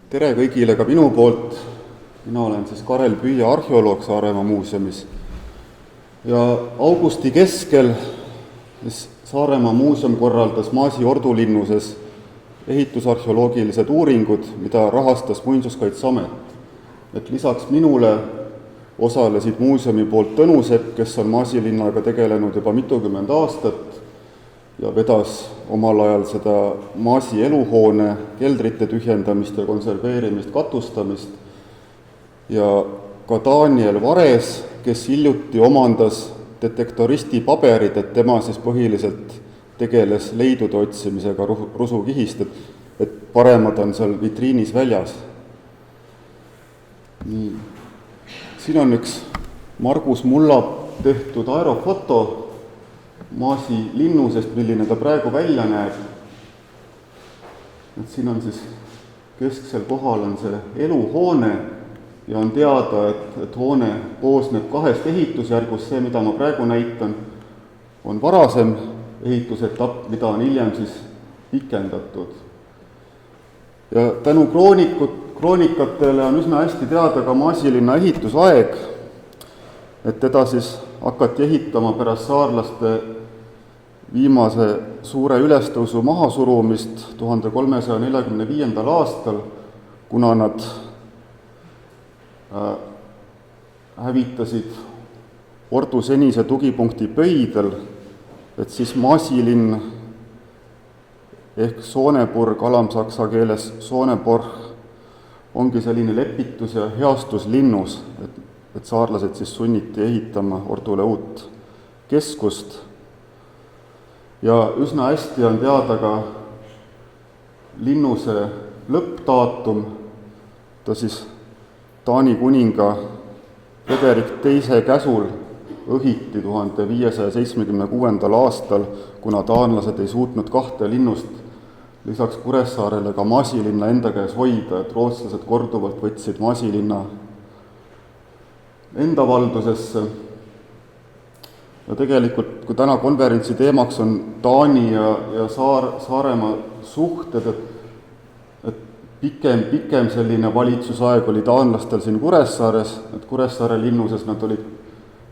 Tere kõigile ka minu poolt. Mina olen siis Karel Püüa, arheoloog Saaremaa muuseumis. Ja augusti keskel Saaremaa muuseum korraldas Maasi ordulinnuses ehitusarheoloogilised uuringud, mida rahastas Muinsuskaitseamet. Et lisaks minule osalesid muuseumi poolt Tõnu Sepp, kes on Maasi linnaga tegelenud juba mitukümmend aastat ja vedas omal ajal seda Maasi eluhoone keldrite tühjendamist ja konserveerimist, katustamist, ja ka Daniel Vares, kes hiljuti omandas detektoristi paberid, et tema siis põhiliselt tegeles leidude otsimisega rusukihist, et paremad on seal vitriinis väljas. Nii. Siin on üks Margus Mulla tehtud aerofoto Maasi linnusest, milline ta praegu välja näeb. Et siin on siis kesksel kohal on see eluhoone ja on teada, et hoone koosneb kahest ehitusjärgust. See, mida ma praegu näitan, on varasem ehitusetapp, mida on hiljem siis pikendatud. Ja tänu kroonikatele on üsna hästi teada ka Maasi linna ehitusaeg, et teda siis hakati ehitama pärast saarlaste viimase suure ülestõusu mahasurumist 1345. aastal, kuna nad hävitasid Ordu senise tugipunkti Pöidel, et siis Maasi linn ehk Sooneburg, alamsaksa keeles Sooneborg, ongi selline lepitus- ja heastuslinnus, et saarlased siis sunniti ehitama Ordule uut keskust. Ja üsna hästi on teada ka linnuse lõppdaatum. Ta siis Taani kuninga Frederik II käsul õhiti 1576. aastal, kuna taanlased ei suutnud kahte linnust lisaks Kuressaarele ka Maasi linna enda käes hoida, et rootslased korduvalt võtsid Maasi linna enda valdusesse. Ja tegelikult, kui täna konverentsi teemaks on Taani ja Saaremaa suhted, et pikem selline valitsusaeg oli taanlastel siin Kuressaares, et Kuressaare linnuses nad olid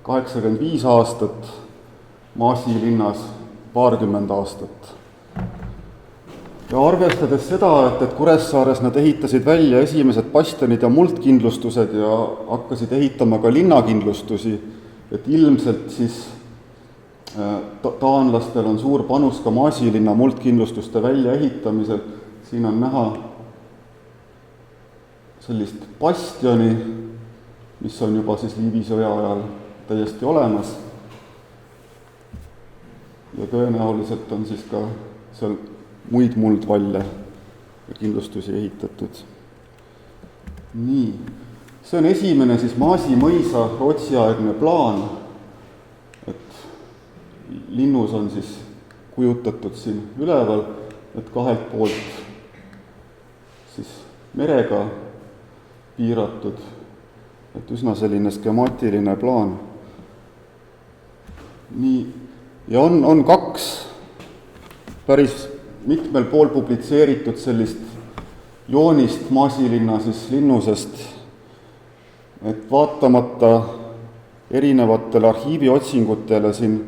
85 aastat, Maasi linnas paarkümmend aastat. Ja arvestades seda, et Kuressaares nad ehitasid välja esimesed bastionid ja muldkindlustused ja hakkasid ehitama ka linnakindlustusi, et ilmselt siis taanlastel on suur panus ka Maasi linna muldkindlustuste väljaehitamisel. Siin on näha sellist bastioni, mis on juba siis Liivi sõja ajal täiesti olemas. Ja tõenäoliselt on siis ka seal muid muldvalle ja kindlustusi ehitatud. Nii, see on esimene siis Maasi mõisa rootsiaegne plaan, et linnus on siis kujutatud siin üleval, et kahelt poolt siis merega piiratud, et üsna selline skemaatiline plaan. Nii, ja on kaks päris mitmel pool publitseeritud sellist joonist Maasi linna siis linnusest, et vaatamata erinevatele arhiiviotsingutele siin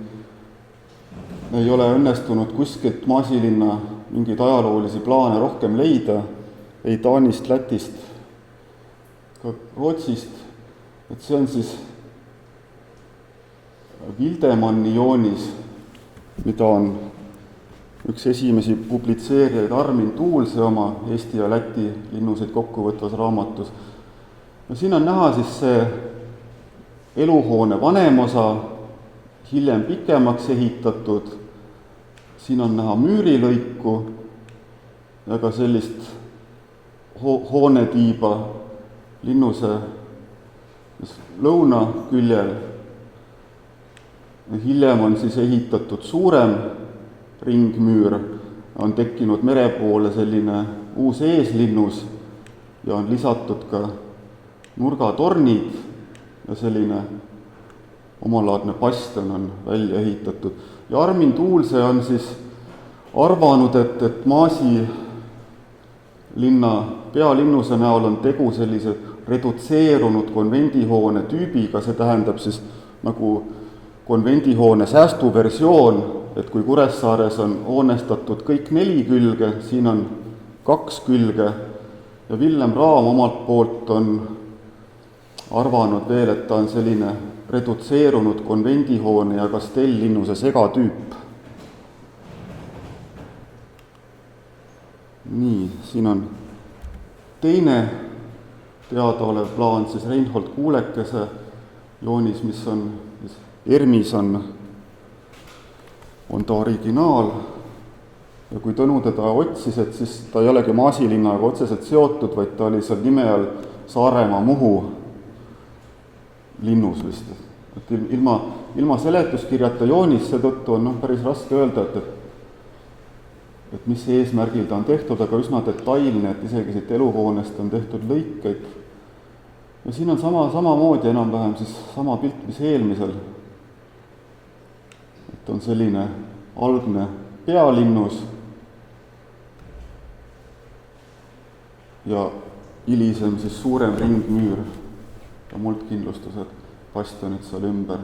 ei ole õnnestunud kuskilt Maasi linna mingeid ajaloolisi plaane rohkem leida, ei Taanist, Lätist, ka Rootsist, et see on siis Vildemanni joonis, mida on üks esimesi publitseerijaid Armin Tuulse oma Eesti ja Läti linnuseid kokkuvõtvas raamatus. Ja siin on näha siis see eluhoone vanem osa, hiljem pikemaks ehitatud, siin on näha müürilõiku ja ka sellist hoonetiiba linnuse lõunaküljel. Hiljem on siis ehitatud suurem ringmüür, on tekkinud mere poole selline uus eeslinnus ja on lisatud ka nurgatornid ja selline omalaadne bastion on välja ehitatud. Ja Armin Tuulse on siis arvanud, et Maasi linna pealinnuse näol on tegu sellise redutseerunud konvendihoone tüübiga, see tähendab siis nagu konvendihoone säästuversioon, et kui Kuressaares on hoonestatud kõik 4 külge, siin on 2 külge ja Villem Raam omalt poolt on arvanud veel, et ta on selline redutseerunud konvendihoone ja kastelllinnuse segatüüp. Nii, siin on teine teadaolev plaan, siis Reinhold Kuulekese joonis, mis on ERMis on ta originaal ja kui Tõnu teda otsis, et siis ta ei olegi Maasilinnaga otseselt seotud, vaid ta oli seal nime all Saaremaa Muhu linnus vist. Et ilma seletuskirjata joonis seetõttu on päris raske öelda, et mis eesmärgil ta on tehtud, aga üsna detailne, et isegi siit eluhoonest on tehtud lõikeid. Ja siin on samamoodi enam-vähem siis sama pilt, mis eelmisel. Et on selline algne pealinnus ja hilisem siis suurem ringmüür ja muldkindlustused, bastionid seal ümber.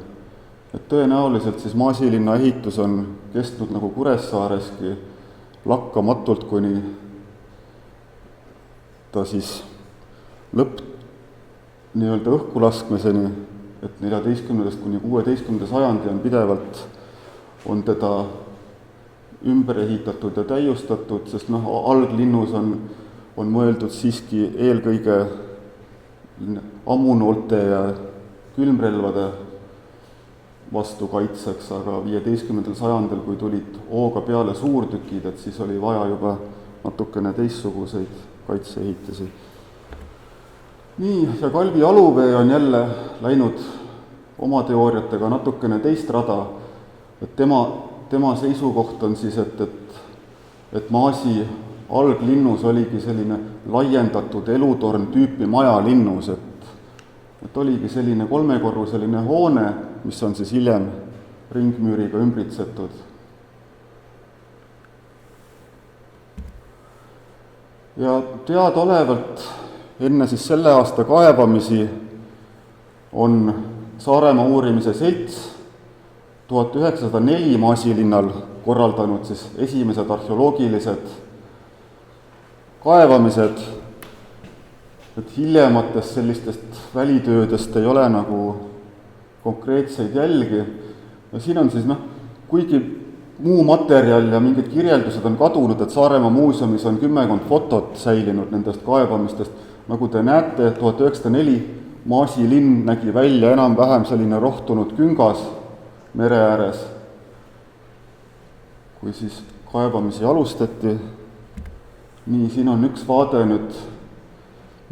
Et tõenäoliselt siis Maasilinna ehitus on kestnud nagu Kuressaareski lakkamatult, kuni ta siis nii-öelda õhkulaskmiseni, et 14. kuni 16. sajandi on pidevalt teda ümber ehitatud ja täiustatud, sest alglinnus on mõeldud siiski eelkõige ammunoolte ja külmrelvade vastu kaitseks, aga 15. sajandil, kui tulid hooga peale suurtükid, et siis oli vaja juba natukene teistsuguseid kaitseehitisi. Nii, ja Kalvi Aluvee on jälle läinud oma teooriatega natukene teist rada, et tema seisukoht on siis, et Maasi alglinnus oligi selline laiendatud elutorn tüüpi majalinnus, et oligi selline 3-korruseline hoone, mis on siis hiljem ringmüüriga ümbritsetud. Ja teadaolevalt enne siis selle aasta kaevamisi on Saaremaa uurimise selts 1904 Maasilinnal korraldanud siis esimesed arheoloogilised kaevamised, et hiljematest sellistest välitöödest ei ole nagu konkreetseid jälgi. Ja siin on siis kuigi muu materjal ja mingid kirjeldused on kadunud, et Saaremaa muuseumis on 10 fotot säilinud nendest kaevamistest. Nagu te näete, 1904 Maasilinn nägi välja enam-vähem selline rohtunud küngas mere ääres, kui siis kaevamisi alustati. Nii, siin on üks vaade nüüd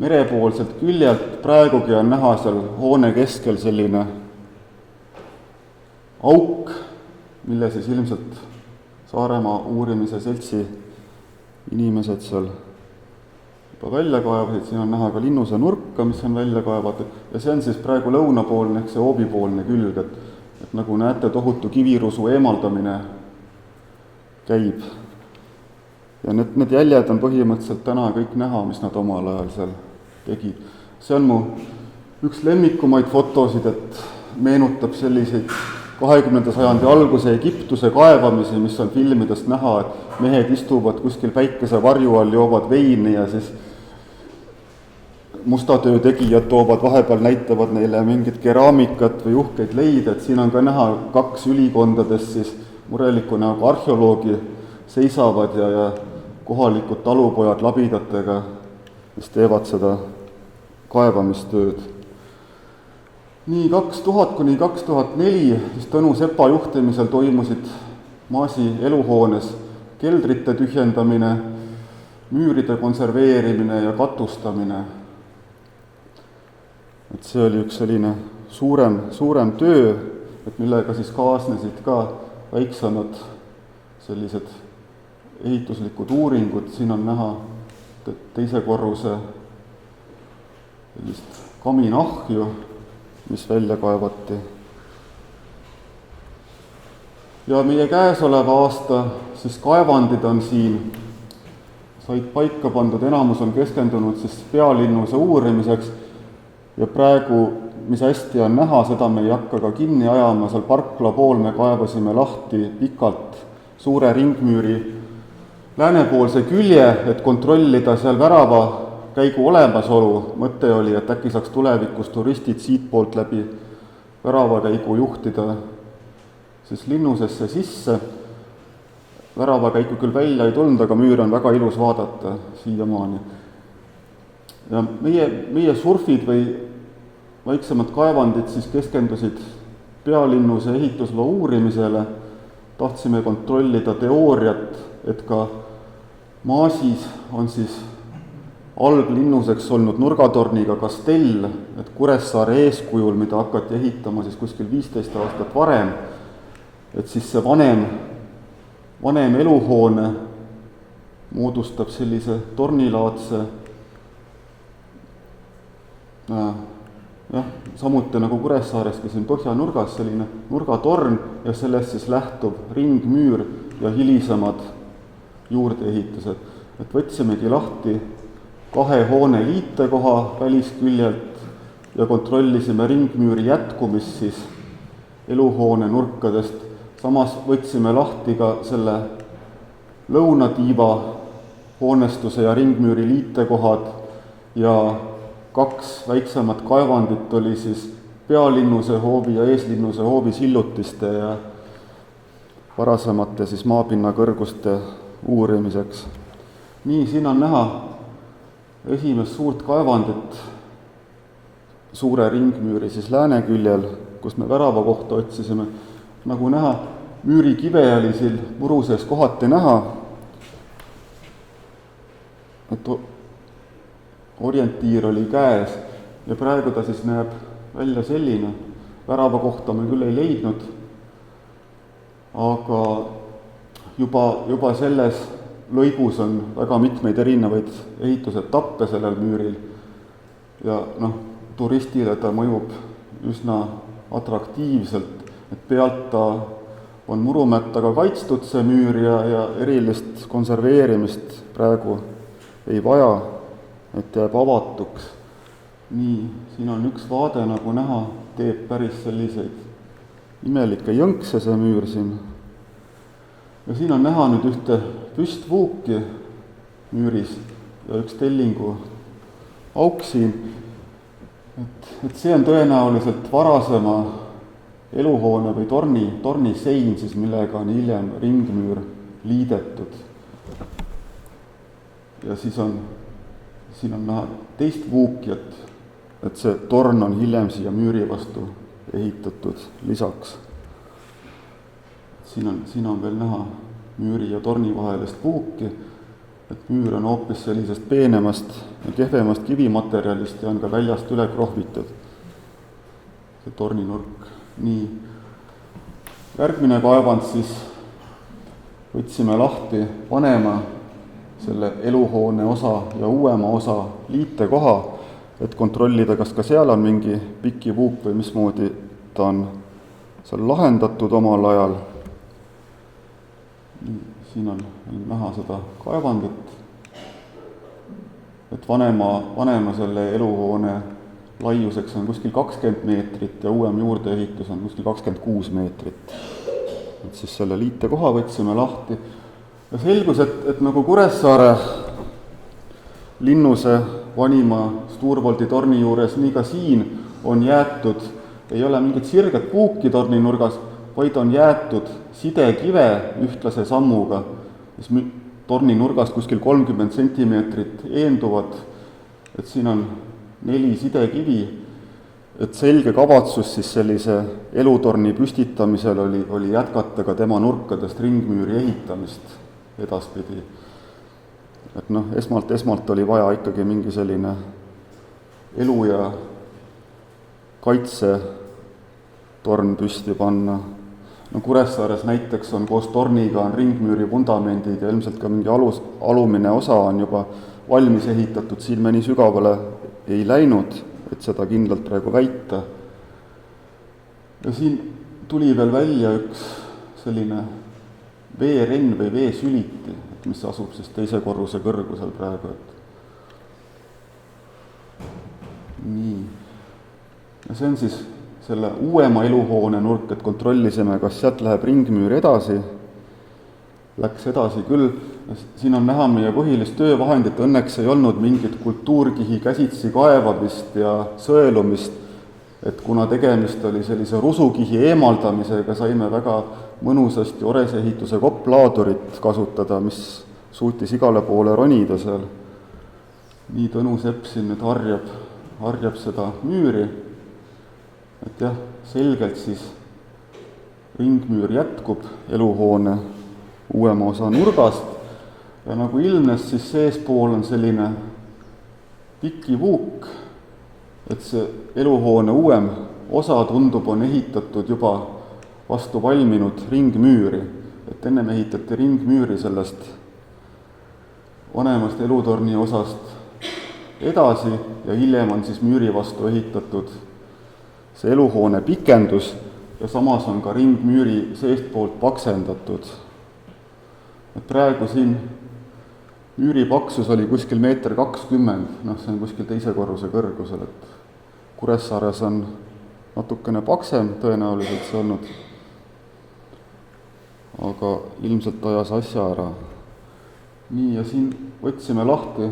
merepoolselt küljelt, praegugi on näha seal hoone keskel selline auk, mille siis ilmselt Saaremaa uurimise seltsi inimesed seal juba välja kaevasid. Siin on näha ka linnuse nurka, mis on välja kaevatud, ja see on siis praegu lõunapoolne ehk see hoobipoolne külg, et nagu näete, tohutu kivirusu eemaldamine käib. Ja need jäljed on põhimõtteliselt täna kõik näha, mis nad omal ajal seal tegid. See on mu üks lemmikumaid fotosid, et meenutab selliseid 20. sajandi alguse Egiptuse kaevamisi, mis on filmidest näha, et mehed istuvad kuskil päikese varju all, joovad veini ja siis mustatöö tegijad toovad vahepeal, näitavad neile mingit keraamikat või uhkeid leide, et siin on ka näha 2 ülikondadest siis mureliku näoga arheoloogi seisavad ja kohalikud talupojad labidatega, mis teevad seda kaevamistööd. Nii 2000 kuni 2004 siis Tõnu Sepa juhtimisel toimusid Maasi eluhoones keldrite tühjendamine, müüride konserveerimine ja katustamine. Et see oli üks selline suurem töö, et millega siis kaasnesid ka väiksemad sellised ehituslikud uuringud. Siin on näha teise korruse sellist kaminahju, mis välja kaevati. Ja meie käesoleva aasta siis kaevandid on siin said paika pandud, enamus on keskendunud siis pealinnuse uurimiseks ja praegu, mis hästi on näha, seda me ei hakka ka kinni ajama, seal parkla pool me kaevasime lahti pikalt suure ringmüüri läänepoolse külje, et kontrollida seal väravakäigu olemasolu. Mõte oli, et äkki saaks tulevikus turistid siitpoolt läbi väravakäigu juhtida siis linnusesse sisse. Väravakäiku küll välja ei tulnud, aga müür on väga ilus vaadata siiamaani. Ja meie surfid või väiksemad kaevandid siis keskendusid pealinnuse ehitusloo uurimisele. Tahtsime kontrollida teooriat, et ka Maasis on siis alglinnuseks olnud nurgatorniga kastell, et Kuressaare eeskujul, mida hakati ehitama siis kuskil 15 aastat varem, et siis see vanem eluhoone moodustab sellise tornilaadse samuti nagu Kuressaareski siin põhjanurgas selline nurgatorn ja sellest siis lähtub ringmüür ja hilisemad juurdeehitused. Et võtsimegi lahti 2 hoone liitekoha välisküljelt ja kontrollisime ringmüüri jätkumist siis eluhoone nurkadest. Samas võtsime lahti ka selle lõunatiiva hoonestuse ja ringmüüri liitekohad ja 2 väiksemat kaevandit oli siis pealinnuse hoovi ja eeslinnuse hoovi sillutiste ja varasemate siis maapinna kõrguste uurimiseks. Nii, siin on näha esimest suurt kaevandit suure ringmüüri siis lääneküljel, kus me värava kohta otsisime. Nagu näha, müürikive oli siin muru sees kohati näha, et orientiir oli käes ja praegu ta siis näeb välja selline. Värava kohta me küll ei leidnud, aga juba selles lõigus on väga mitmeid erinevaid ehitusetappe sellel müüril ja turistile ta mõjub üsna atraktiivselt, et pealt ta on murumättaga kaitstud see müür ja erilist konserveerimist praegu ei vaja, et jääb avatuks. Nii, siin on üks vaade, nagu näha, teeb päris selliseid imelikke jõnkse see müür siin. Ja siin on näha nüüd ühte püstvuuki müüris ja üks tellingu auk siin. Et see on tõenäoliselt varasema eluhoone või torni sein, siis millega on hiljem ringmüür liidetud. Ja siin on näha teist vuuki, et see torn on hiljem siia müüri vastu ehitatud lisaks. Siin on veel näha müüri ja torni vahelist vuuki, et müür on hoopis sellisest peenemast ja kehvemast kivimaterjalist ja on ka väljast üle krohvitud. See torninurk. Nii, järgmine kaevand siis võtsime lahti vanema selle eluhoone osa ja uuema osa liitekoha, et kontrollida, kas ka seal on mingi piki vuuk või mismoodi ta on seal lahendatud omal ajal. Siin on näha seda kaevandit, et vanema selle eluhoone laiuseks on kuskil 20 meetrit ja uuem juurdeehitus on kuskil 26 meetrit. Et siis selle liitekoha võtsime lahti ja selgus, et nagu Kuressaare linnuse vanima Sturvoldi torni juures, nii ka siin on jäetud, ei ole mingit sirget puuki torni nurgas, vaid on jäetud sidekive ühtlase sammuga, mis torni nurgast kuskil 30 sentimeetrit eenduvad, et siin on 4 sidekivi, et selge kavatsus siis sellise elutorni püstitamisel oli jätkata ka tema nurkadest ringmüüri ehitamist edaspidi. Et esmalt oli vaja ikkagi mingi selline elu ja kaitse torn püsti panna. Kuressaares näiteks on koos torniga on ringmüüri vundamendid ja ilmselt ka mingi alumine osa on juba valmis ehitatud, siin me nii sügavale ei läinud, et seda kindlalt praegu väita. Ja siin tuli veel välja üks selline veerenn või veesüliti, mis asub siis 2. korruse kõrgusel praegu, et nii. Ja see on siis selle uuema eluhoone nurk, et kontrollisime, kas sealt läheb ringmüür edasi. Läks edasi küll. Siin on näha meie põhilist töövahendit, õnneks ei olnud mingit kultuurkihi käsitsi kaevamist ja sõelumist, et kuna tegemist oli sellise rusukihi eemaldamisega, saime väga mõnusasti oresehituse kopplaadurit kasutada, mis suutis igale poole ronida seal. Nii Tõnu Sepp siin nüüd harjab seda müüri, et jah, selgelt siis ringmüür jätkub eluhoone uuema osa nurgast ja nagu ilmnes, siis seespool on selline pikivuuk, et see eluhoone uuem osa tundub, on ehitatud juba vastu valminud ringmüüri, et ennem ehitati ringmüüri sellest vanemast elutorni osast edasi ja hiljem on siis müüri vastu ehitatud see eluhoone pikendus ja samas on ka ringmüüri seestpoolt paksendatud. Et praegu siin müüri paksus oli kuskil 1,20 m, see on kuskil 2. korruse kõrgusel, et Kuressaares on natukene paksem tõenäoliselt see olnud, aga ilmselt ajas asja ära. Nii, ja siin võtsime lahti,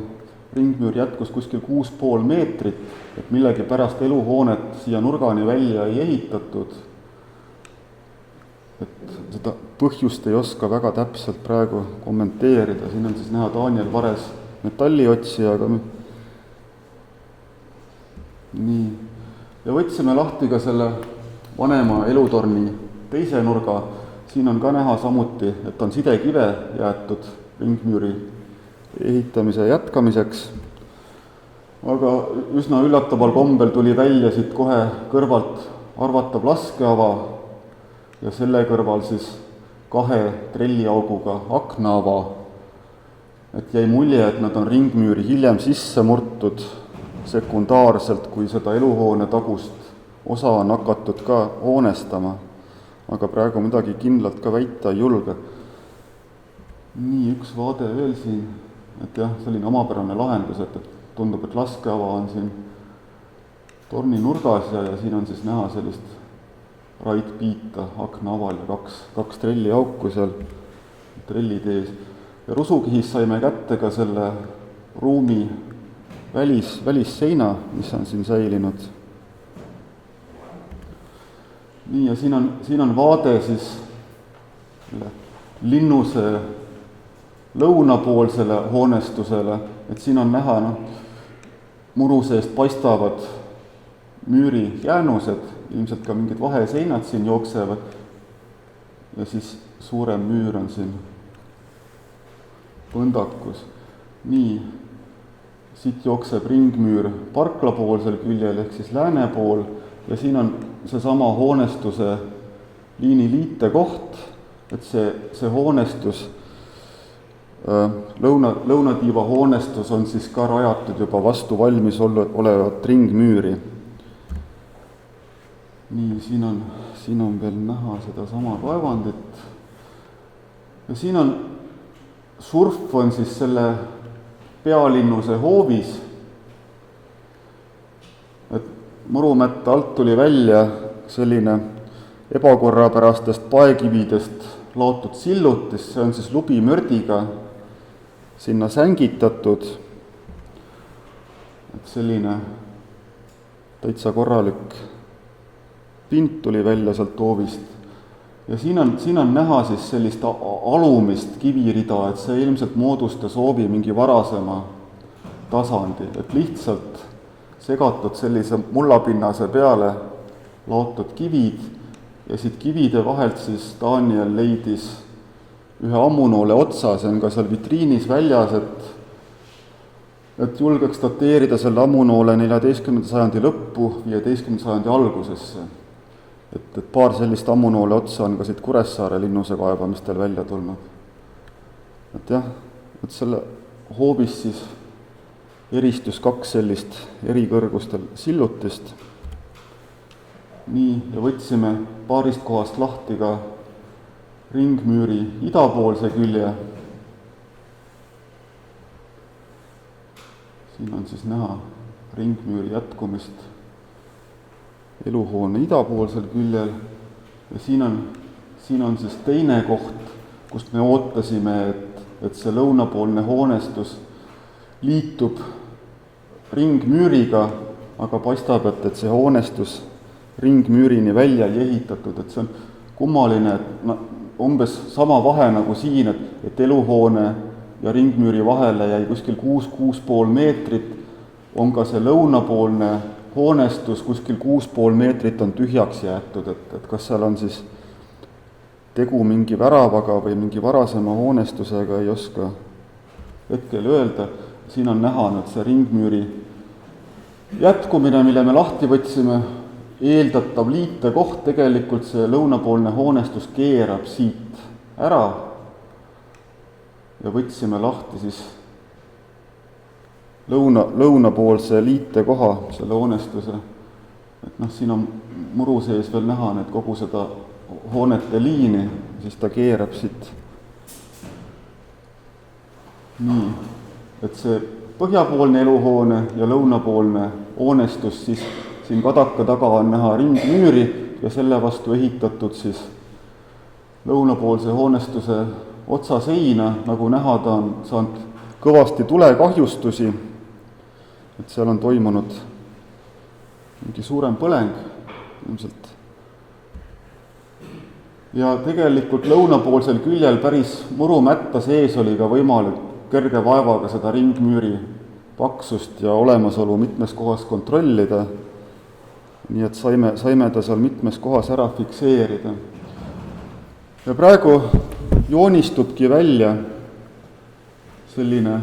ringmüür jätkus kuskil 6,5 meetrit, et millegi pärast eluhoonet siia nurgani välja ei ehitatud. Et seda põhjust ei oska väga täpselt praegu kommenteerida, siin on siis näha Daniel Vares metalliotsijaga. Nii, ja võtsime lahti ka selle vanema elutorni teise nurga, siin on ka näha samuti, et on sidekive jäetud ringmüüri ehitamise jätkamiseks, aga üsna üllataval kombel tuli välja siit kohe kõrvalt arvatav laskeava ja selle kõrval siis 2 trelliauguga aknaava, et jäi mulje, et nad on ringmüüri hiljem sisse murtud sekundaarselt, kui seda eluhoone tagust osa on hakatud ka hoonestama, aga praegu midagi kindlalt ka väita ei julge. Nii, üks vaade veel siin, et jah, selline omapärane lahendus, et tundub, et laskeava on siin torni nurgas ja siin on siis näha sellist raidpiita aknaaval ja kaks trelliauku seal trellid ees. Ja rusukihis saime kätte ka selle ruumi välisseina, mis on siin säilinud. Nii, ja siin on vaade siis linnuse lõunapoolsele hoonestusele, et siin on näha, muru seest paistavad müüri jäänused, ilmselt ka mingid vaheseinad siin jooksevad ja siis suurem müür on siin põndakus. Nii, siit jookseb ringmüür parklapoolsel küljel ehk siis lääne pool ja siin on seesama hoonestuse liiniliite koht, et see hoonestus, lõunatiiva hoonestus on siis ka rajatud juba vastu valmis olevat ringmüüri. Nii, siin on veel näha seda sama kaevandit. Ja siin on, surf on siis selle pealinnuse hoovis, et Murumätte alt tuli välja selline ebakorrapärastest paekividest laotud sillutis, see on siis lubimördiga sinna sängitatud, et selline täitsa korralik pint tuli välja sealt hoovist. Ja siin on näha siis sellist alumist kivirida, et see ilmselt moodustas hoovi mingi varasema tasandi, et lihtsalt segatud sellise mullapinnase peale laotud kivid ja siit kivide vahelt siis Daniel leidis ühe ammunoole otsa, see on ka seal vitriinis väljas, et julgeks dateerida selle ammunoole 14. sajandi lõppu, 15. sajandi algusesse. Et paar sellist ammunoole otsa on ka siit Kuressaare linnuse kaevamistel välja tulnud. Et jah, et selle hoovis siis eristus 2 sellist erikõrgustel sillutist. Nii, ja võtsime paarist kohast lahti ka ringmüüri idapoolse külje. siin on siis näha ringmüüri jätkumist eluhoone idapoolsel küljel ja siin on siis teine koht, kust me ootasime, et see lõunapoolne hoonestus liitub ringmüüriga, aga paistab, et see hoonestus ringmüürini välja ei ehitatud, et see on kummaline, et umbes sama vahe nagu siin, et eluhoone ja ringmüüri vahele jäi kuskil 6,5 meetrit, on ka see lõunapoolne hoonestus kuskil 6,5 meetrit on tühjaks jäetud, et kas seal on siis tegu mingi väravaga või mingi varasema hoonestusega, ei oska hetkel öelda. Siin on näha nüüd see ringmüüri jätkumine, mille me lahti võtsime, eeldatav liitekoht, tegelikult see lõunapoolne hoonestus keerab siit ära ja võtsime lahti siis lõunapoolse liitekoha, selle hoonestuse. Et siin on muru sees veel näha need kogu seda hoonete liini, siis ta keerab siit. Nii, et see põhjapoolne eluhoone ja lõunapoolne hoonestus, siis siin kadaka taga on näha ringmüüri ja selle vastu ehitatud siis lõunapoolse hoonestuse otsaseina, nagu näha, ta on saanud kõvasti tulekahjustusi, et seal on toimunud mingi suurem põleng ilmselt. Ja tegelikult lõunapoolsel küljel päris murumätta sees oli ka võimalik kerge vaevaga seda ringmüüri paksust ja olemasolu mitmes kohas kontrollida, nii et saime ta seal mitmes kohas ära fikseerida. Ja praegu joonistubki välja selline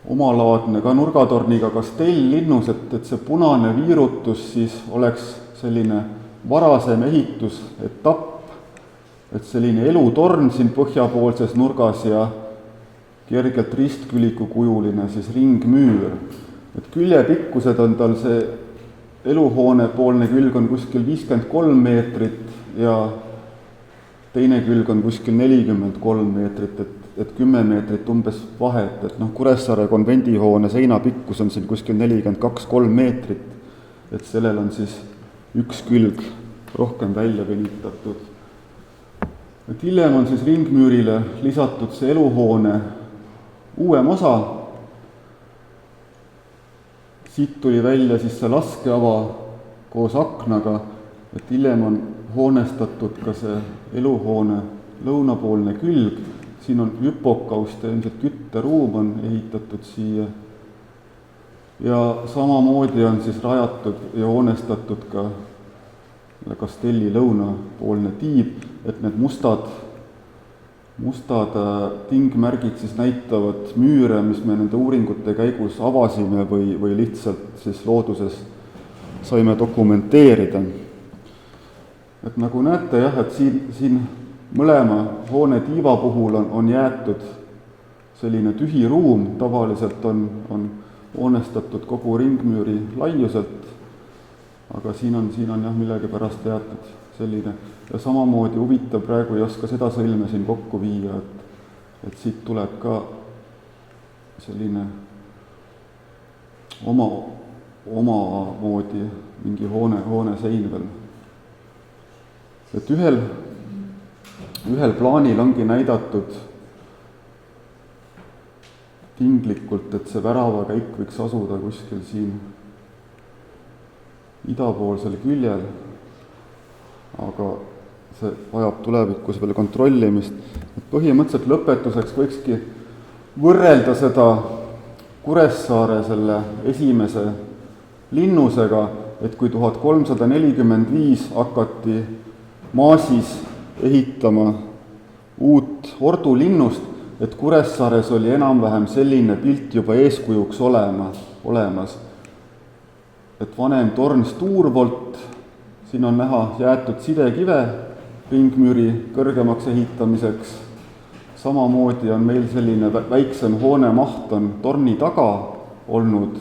omalaadne ka nurgatorniga kastell linnus, et see punane viirutus siis oleks selline varasem ehitusetapp, et selline elutorn siin põhjapoolses nurgas ja kergelt ristküliku kujuline siis ringmüür. Et küljepikkused on tal see eluhoone poolne külg on kuskil 53 meetrit ja teine külg on kuskil 43 meetrit, et 10 meetrit umbes vahet, et Kuressaare konvendihoone seinapikkus on siin kuskil 42-3 meetrit, et sellel on siis üks külg rohkem välja venitatud. Et hiljem on siis ringmüürile lisatud see eluhoone uuem osa, siit tuli välja siis see laskeava koos aknaga, et hiljem on hoonestatud ka see eluhoone lõunapoolne külg, siin on hüpokaust ja ilmselt kütteruum on ehitatud siia ja samamoodi on siis rajatud ja hoonestatud ka kastelli lõunapoolne tiib, et need mustad tingmärgid siis näitavad müüre, mis me nende uuringute käigus avasime või lihtsalt siis looduses saime dokumenteerida. Et nagu näete jah, et siin mõlema hoone tiiva puhul on jäetud selline tühi ruum, tavaliselt on hoonestatud kogu ringmüüri laiuselt, aga siin on jah millegipärast jäetud selline ja samamoodi huvitav, praegu ei oska seda sõlme siin kokku viia, et siit tuleb ka selline omamoodi mingi hoone sein veel. Et ühel plaanil ongi näidatud tinglikult, et see väravakäik võiks asuda kuskil siin idapoolsel küljel, aga see vajab tulevikus veel kontrollimist. Et põhimõtteliselt lõpetuseks võikski võrrelda seda Kuressaare selle esimese linnusega, et kui 1345 hakati Maasis ehitama uut ordulinnust, et Kuressaares oli enam-vähem selline pilt juba eeskujuks olemas. Et vanem torn Stuurvolt, siin on näha jäetud sidekive ringmüüri kõrgemaks ehitamiseks. Samamoodi on meil selline väiksem hoonemaht on torni taga olnud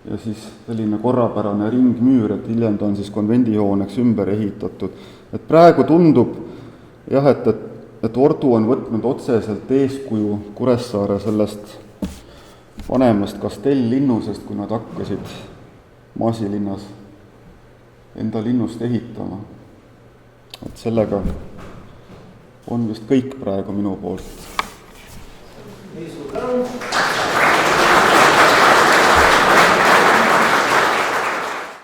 ja siis selline korrapärane ringmüür, et hiljem ta on siis konvendihooneks ümber ehitatud. Et praegu tundub jah, et ordu on võtnud otseselt eeskuju Kuressaare sellest vanemast Kastelllinnusest, kui nad hakkasid Maasilinnas enda linnust ehitama. Et sellega on vist kõik praegu minu poolt. Nii, suur tänu!